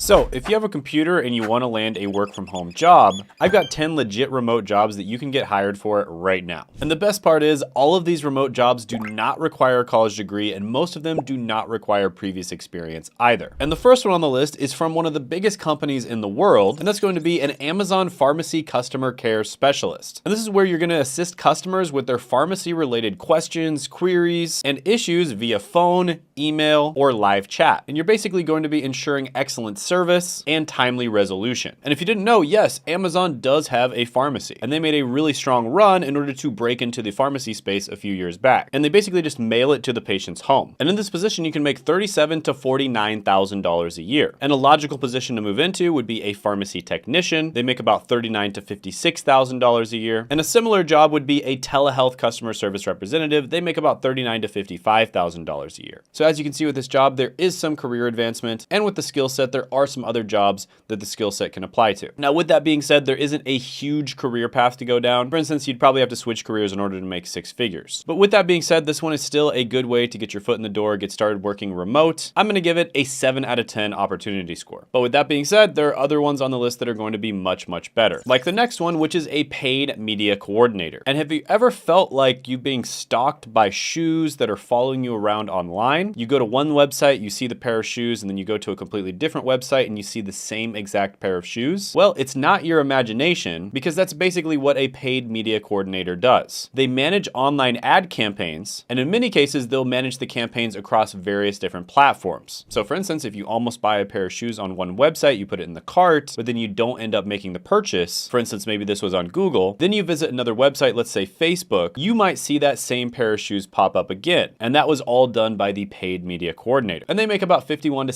So if you have a computer and you want to land a work from home job, I've got 10 legit remote jobs that you can get hired for right now. And the best part is all of these remote jobs do not require a college degree, and most of them do not require previous experience either. And the first one on the list is from one of the biggest companies in the world, and that's going to be an Amazon pharmacy customer care specialist. And this is where you're going to assist customers with their pharmacy related questions, queries, and issues via phone, email, or live chat. And you're basically going to be ensuring excellent service and timely resolution. And if you didn't know, yes, Amazon does have a pharmacy, and they made a really strong run in order to break into the pharmacy space a few years back. And they basically just mail it to the patient's home. And in this position, you can make $37,000 to $49,000 a year. And a logical position to move into would be a pharmacy technician. They make about $39,000 to $56,000 a year. And a similar job would be a telehealth customer service representative. They make about $39,000 to $55,000 a year. So as you can see with this job, there is some career advancement, and with the skill set, there are some other jobs that the skill set can apply to. Now, with that being said, there isn't a huge career path to go down. For instance, you'd probably have to switch careers in order to make six figures. But with that being said, this one is still a good way to get your foot in the door, get started working remote. I'm going to give it a 7 out of 10 opportunity score. But with that being said, there are other ones on the list that are going to be much, much better. Like the next one, which is a paid media coordinator. And have you ever felt like you're being stalked by shoes that are following you around online? You go to one website, you see the pair of shoes, and then you go to a completely different website and you see the same exact pair of shoes? Well, it's not your imagination, because that's basically what a paid media coordinator does. They manage online ad campaigns, and in many cases, they'll manage the campaigns across various different platforms. So for instance, if you almost buy a pair of shoes on one website, you put it in the cart, but then you don't end up making the purchase, for instance, maybe this was on Google, then you visit another website, let's say Facebook, you might see that same pair of shoes pop up again. And that was all done by the paid media coordinator. And they make about $51,000 to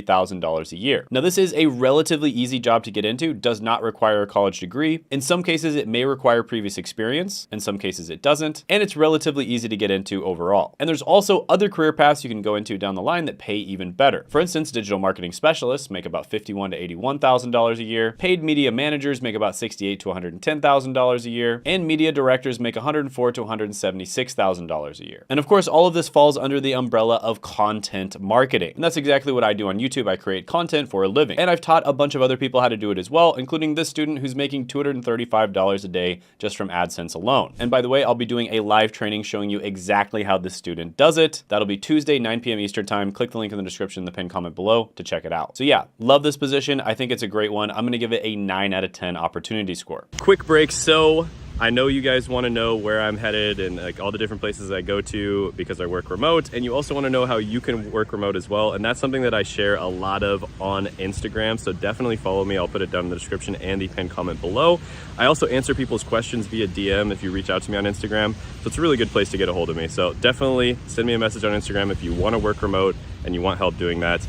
$73,000 a year. Now, this is a relatively easy job to get into, does not require a college degree. In some cases, it may require previous experience. In some cases, it doesn't. And it's relatively easy to get into overall. And there's also other career paths you can go into down the line that pay even better. For instance, digital marketing specialists make about $51,000 to $81,000 a year. Paid media managers make about $68,000 to $110,000 a year. And media directors make $104,000 to $176,000 a year. And of course, all of this falls under the umbrella of content marketing. And that's exactly what I do on YouTube. I create content for a living. And I've taught a bunch of other people how to do it as well, including this student who's making $235 a day just from AdSense alone. And by the way, I'll be doing a live training showing you exactly how this student does it. That'll be Tuesday, 9 p.m. Eastern time. Click the link in the description in the pinned comment below to check it out. So yeah, love this position. I think it's a great one. I'm going to give it a 9 out of 10 opportunity score. Quick break. So I know you guys want to know where I'm headed and like all the different places I go to because I work remote, and you also want to know how you can work remote as well. And that's something that I share a lot of on Instagram. So definitely follow me. I'll put it down in the description and the pinned comment below. I also answer people's questions via DM if you reach out to me on Instagram. So it's a really good place to get a hold of me. So definitely send me a message on Instagram if you want to work remote and you want help doing that.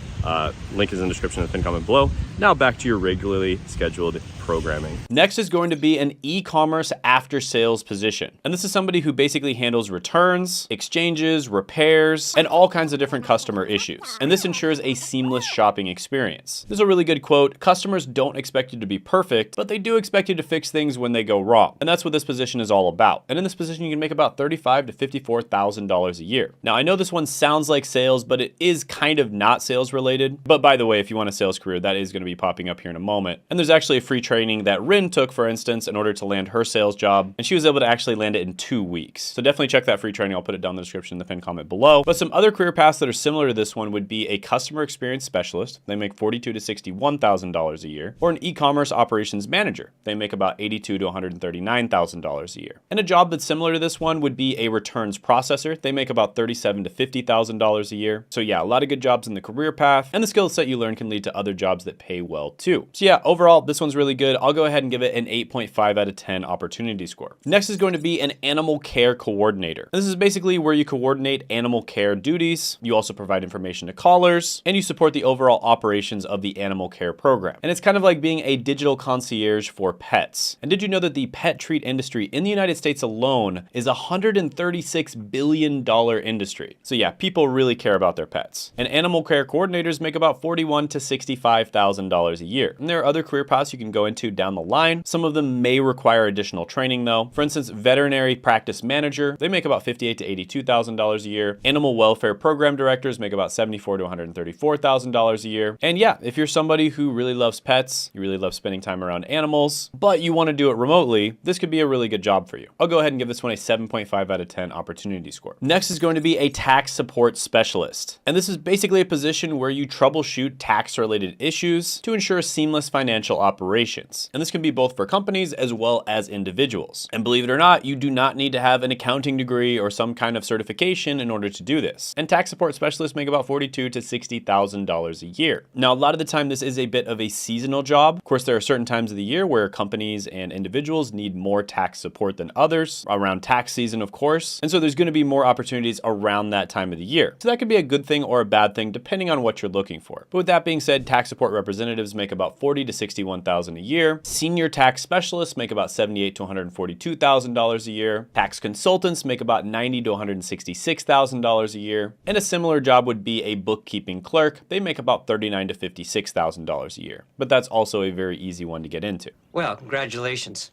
Link is in the description and the pinned comment below. Now back to your regularly scheduled programming. Next is going to be an e-commerce after sales position. And this is somebody who basically handles returns, exchanges, repairs, and all kinds of different customer issues. And this ensures a seamless shopping experience. There's a really good quote: customers don't expect you to be perfect, but they do expect you to fix things when they go wrong. And that's what this position is all about. And in this position, you can make about $35,000 to $54,000 a year. Now, I know this one sounds like sales, but it is kind of not sales related. But by the way, if you want a sales career, that is going to be popping up here in a moment. And there's actually a free training that Rin took, for instance, in order to land her sales job, and she was able to actually land it in 2 weeks. So definitely check that free training. I'll put it down in the description in the pinned comment below. But some other career paths that are similar to this one would be a customer experience specialist. They make $42,000 to $61,000 a year. Or an e-commerce operations manager. They make about $82,000 to $139,000 a year. And a job that's similar to this one would be a returns processor. They make about $37,000 to $50,000 a year. So yeah, a lot of good jobs in the career path, and the skill set you learn can lead to other jobs that pay well too. So yeah, overall, this one's really good. I'll go ahead and give it an 8.5 out of 10 opportunity score. Next is going to be an animal care coordinator. This is basically where you coordinate animal care duties. You also provide information to callers, and you support the overall operations of the animal care program. And it's kind of like being a digital concierge for pets. And did you know that the pet treat industry in the United States alone is a $136 billion industry? So yeah, people really care about their pets. And animal care coordinators trainers make about $41,000 to $65,000 a year. And there are other career paths you can go into down the line. Some of them may require additional training though. For instance, veterinary practice manager, they make about $58,000 to $82,000 a year. Animal welfare program directors make about $74,000 to $134,000 a year. And yeah, if you're somebody who really loves pets, you really love spending time around animals, but you want to do it remotely, this could be a really good job for you. I'll go ahead and give this one a 7.5 out of 10 opportunity score. Next is going to be a tax support specialist. And this is basically a position where you troubleshoot tax-related issues to ensure seamless financial operations. And this can be both for companies as well as individuals. And believe it or not, you do not need to have an accounting degree or some kind of certification in order to do this. And tax support specialists make about $42,000 to $60,000 a year. Now, a lot of the time, this is a bit of a seasonal job. Of course, there are certain times of the year where companies and individuals need more tax support than others, around tax season, of course. And so there's going to be more opportunities around that time of the year. So that could be a good thing or a bad thing, depending on what you're looking for. But with that being said, tax support representatives make about $40,000 to $61,000 a year. Senior tax specialists make about $78,000 to $142,000 a year. Tax consultants make about $90,000 to $166,000 a year. And a similar job would be a bookkeeping clerk. They make about $39,000 to $56,000 a year. But that's also a very easy one to get into. Well, congratulations.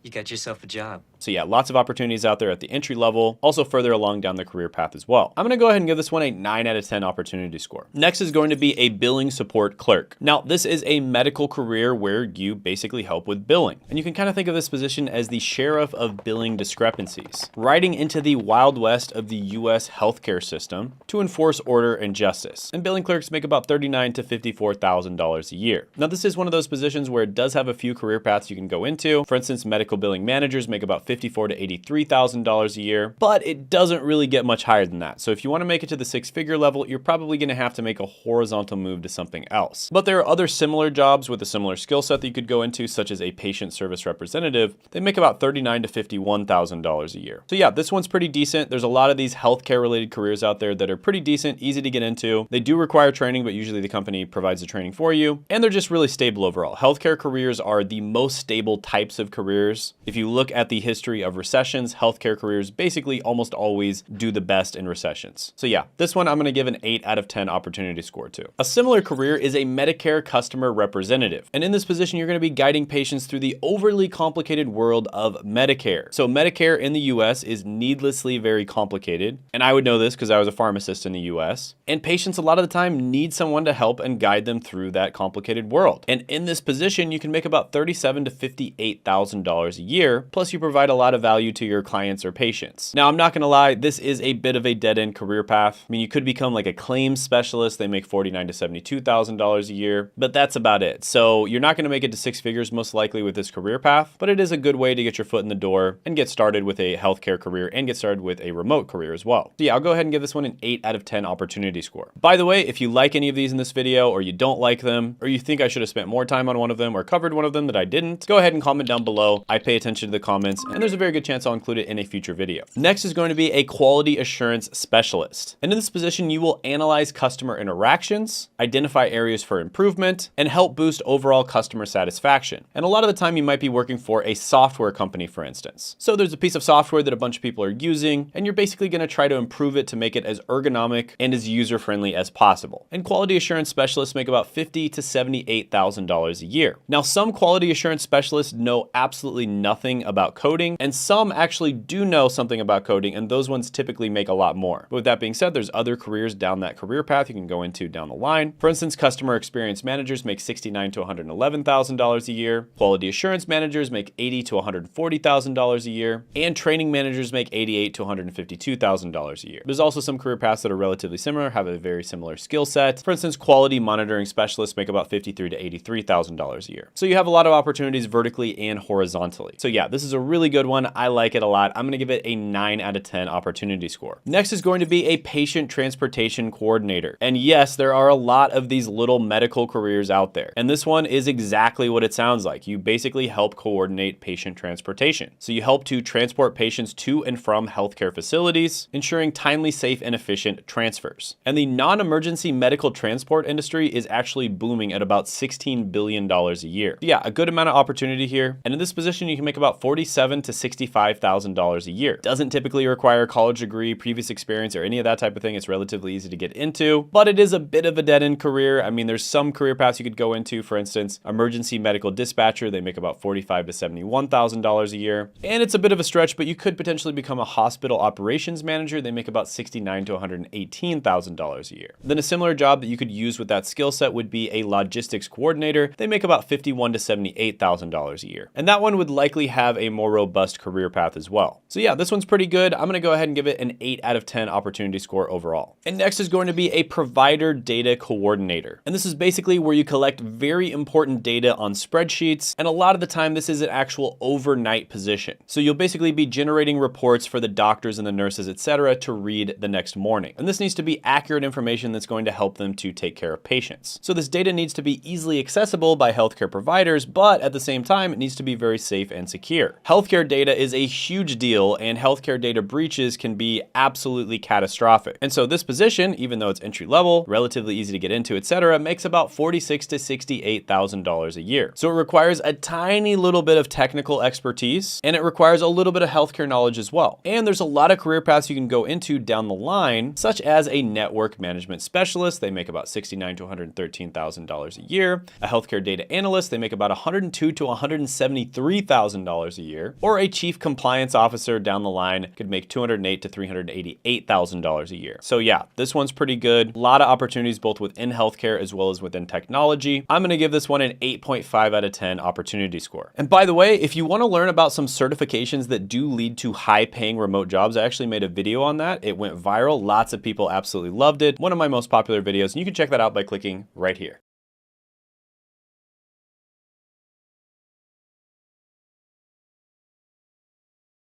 You got yourself a job. So yeah, lots of opportunities out there at the entry level, also further along down the career path as well. I'm gonna go ahead and give this one a 9 out of 10 opportunity score. Next is going to be a billing support clerk. Now, this is a medical career where you basically help with billing. And you can kind of think of this position as the sheriff of billing discrepancies, riding into the wild west of the US healthcare system to enforce order and justice. And billing clerks make about $39,000 to $54,000 a year. Now, this is one of those positions where it does have a few career paths you can go into. For instance, medical billing managers make about $54,000 to $83,000 a year, but it doesn't really get much higher than that. So if you want to make it to the 6-figure level, you're probably going to have to make a horizontal move to something else. But there are other similar jobs with a similar skill set that you could go into, such as a patient service representative. They make about $39,000 to $51,000 a year. So yeah, this one's pretty decent. There's a lot of these healthcare related careers out there that are pretty decent, easy to get into. They do require training, but usually the company provides the training for you, and they're just really stable overall. Healthcare careers are the most stable types of careers. If you look at the history of recessions, healthcare careers basically almost always do the best in recessions. So yeah, this one I'm gonna give an 8 out of 10 opportunity score to. A similar career is a Medicare customer representative. And in this position, you're gonna be guiding patients through the overly complicated world of Medicare. So Medicare in the US is needlessly very complicated. And I would know this because I was a pharmacist in the US. And patients a lot of the time need someone to help and guide them through that complicated world. And in this position, you can make about $37,000 to $58,000 a year, plus you provide a lot of value to your clients or patients. Now, I'm not gonna lie, this is a bit of a dead-end career path. I mean, you could become like a claims specialist. They make $49,000 to $72,000 a year, but that's about it. So you're not gonna make it to 6 figures most likely with this career path, but it is a good way to get your foot in the door and get started with a healthcare career and get started with a remote career as well. So yeah, I'll go ahead and give this one an 8 out of 10 opportunity score. By the way, if you like any of these in this video, or you don't like them, or you think I should have spent more time on one of them or covered one of them that I didn't, go ahead and comment down below. I pay attention to the comments, and there's a very good chance I'll include it in a future video. Next is going to be a quality assurance specialist. And in this position, you will analyze customer interactions, identify areas for improvement, and help boost overall customer satisfaction. And a lot of the time you might be working for a software company, for instance. So there's a piece of software that a bunch of people are using, and you're basically going to try to improve it to make it as ergonomic and as user-friendly as possible. And quality assurance specialists make about $50,000 to $78,000 a year. Now, some quality assurance specialists know absolutely nothing about coding, and some actually do know something about coding, and those ones typically make a lot more. But with that being said, there's other careers down that career path you can go into down the line. For instance, customer experience managers make $69,000 to $111,000 a year. Quality assurance managers make $80,000 to $140,000 a year, and training managers make $88,000 to $152,000 a year. There's also some career paths that are relatively similar, have a very similar skill set. For instance, quality monitoring specialists make about $53,000 to $83,000 a year. So you have a lot of opportunities vertically and horizontally. So yeah, this is a really good one. I like it a lot. I'm gonna give it a 9 out of 10 opportunity score. Next is going to be a patient transportation coordinator. And yes, there are a lot of these little medical careers out there. And this one is exactly what it sounds like. You basically help coordinate patient transportation. So you help to transport patients to and from healthcare facilities, ensuring timely, safe, and efficient transfers. And the non-emergency medical transport industry is actually booming at about $16 billion a year. Yeah, a good amount of opportunity here. And in this position, you can make about $47,000 $67,000 to $65,000 a year. Doesn't typically require a college degree, previous experience, or any of that type of thing. It's relatively easy to get into, but it is a bit of a dead-end career. I mean, there's some career paths you could go into. For instance, emergency medical dispatcher, they make about $45,000 to $71,000 a year. And it's a bit of a stretch, but you could potentially become a hospital operations manager. They make about $69,000 to $118,000 a year. Then a similar job that you could use with that skill set would be a logistics coordinator. They make about $51,000 to $78,000 a year. And that one would likely have a more robust career path as well. So yeah, this one's pretty good. I'm gonna go ahead and give it an 8 out of 10 opportunity score overall. And next is going to be a provider data coordinator. And this is basically where you collect very important data on spreadsheets. And a lot of the time, this is an actual overnight position. So you'll basically be generating reports for the doctors and the nurses, etc., to read the next morning. And this needs to be accurate information that's going to help them to take care of patients. So this data needs to be easily accessible by healthcare providers, but at the same time, it needs to be very safe and secure. Healthcare data is a huge deal, and healthcare data breaches can be absolutely catastrophic. And so this position, even though it's entry level, relatively easy to get into, etc., makes about $46,000 to $68,000 a year. So it requires a tiny little bit of technical expertise, and it requires a little bit of healthcare knowledge as well. And there's a lot of career paths you can go into down the line, such as a network management specialist. They make about $69,000 to $113,000 a year. A healthcare data analyst, they make about $102,000 to $173,000 a year. Or a chief compliance officer down the line could make $208,000 to $388,000 a year. So yeah, this one's pretty good. A lot of opportunities both within healthcare as well as within technology. I'm gonna give this one an 8.5 out of 10 opportunity score. And by the way, if you wanna learn about some certifications that do lead to high paying remote jobs, I actually made a video on that. It went viral. Lots of people absolutely loved it. One of my most popular videos, and you can check that out by clicking right here.